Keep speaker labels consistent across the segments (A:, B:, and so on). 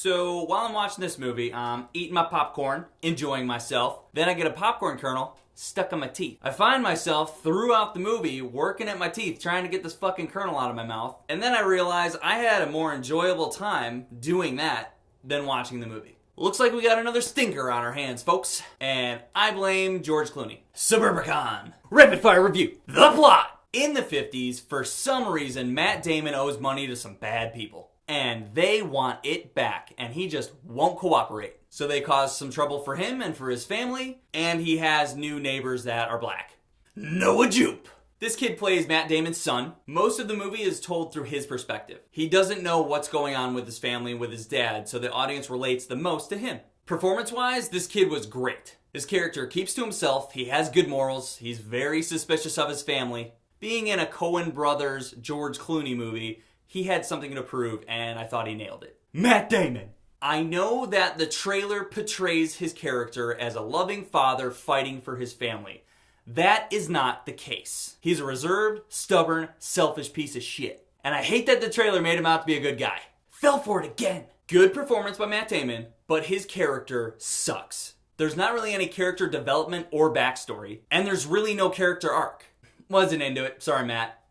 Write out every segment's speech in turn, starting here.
A: So while I'm watching this movie, I'm eating my popcorn, enjoying myself. Then I get a popcorn kernel stuck in my teeth. I find myself throughout the movie working at my teeth, trying to get this fucking kernel out of my mouth. And then I realize I had a more enjoyable time doing that than watching the movie. Looks like we got another stinker on our hands, folks. And I blame George Clooney. Suburbicon. Rapid fire review. The plot. In the 50s, for some reason, Matt Damon owes money to some bad people. And they want it back, and he just won't cooperate. So they cause some trouble for him and for his family, and he has new neighbors that are black. Noah Jupe. This kid plays Matt Damon's son. Most of the movie is told through his perspective. He doesn't know what's going on with his family and with his dad, so the audience relates the most to him. Performance-wise, this kid was great. His character keeps to himself, he has good morals, he's very suspicious of his family. Being in a Coen Brothers George Clooney movie, he had something to prove, and I thought he nailed it. Matt Damon. I know that the trailer portrays his character as a loving father fighting for his family. That is not the case. He's a reserved, stubborn, selfish piece of shit. And I hate that the trailer made him out to be a good guy. Fell for it again. Good performance by Matt Damon, but his character sucks. There's not really any character development or backstory, and there's really no character arc. Wasn't into it. Sorry, Matt.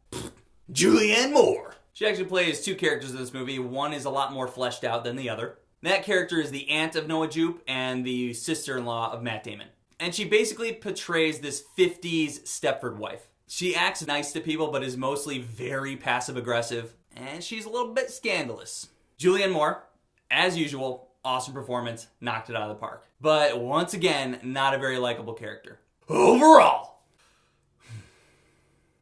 A: Julianne Moore. She actually plays two characters in this movie. One is a lot more fleshed out than the other. That character is the aunt of Noah Jupe and the sister-in-law of Matt Damon. And she basically portrays this 50s Stepford wife. She acts nice to people, but is mostly very passive-aggressive. And she's a little bit scandalous. Julianne Moore, as usual, awesome performance, knocked it out of the park. But once again, not a very likable character. Overall,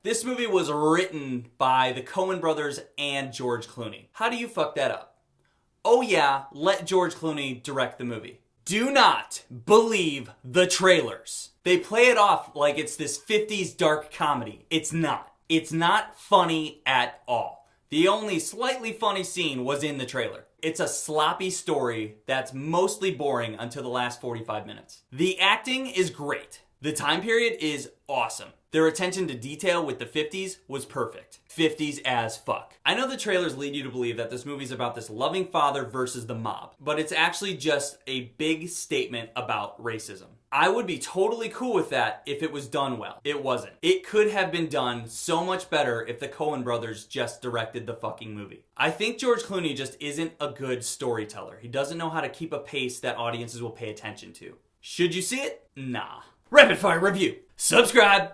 A: this movie was written by the Coen Brothers and George Clooney. How do you fuck that up? Oh yeah, let George Clooney direct the movie. Do not believe the trailers. They play it off like it's this 50s dark comedy. It's not. It's not funny at all. The only slightly funny scene was in the trailer. It's a sloppy story that's mostly boring until the last 45 minutes. The acting is great. The time period is awesome. Their attention to detail with the 50s was perfect. 50s as fuck. I know the trailers lead you to believe that this movie's about this loving father versus the mob, but it's actually just a big statement about racism. I would be totally cool with that if it was done well. It wasn't. It could have been done so much better if the Coen brothers just directed the fucking movie. I think George Clooney just isn't a good storyteller. He doesn't know how to keep a pace that audiences will pay attention to. Should you see it? Nah. Rapid fire review. Subscribe.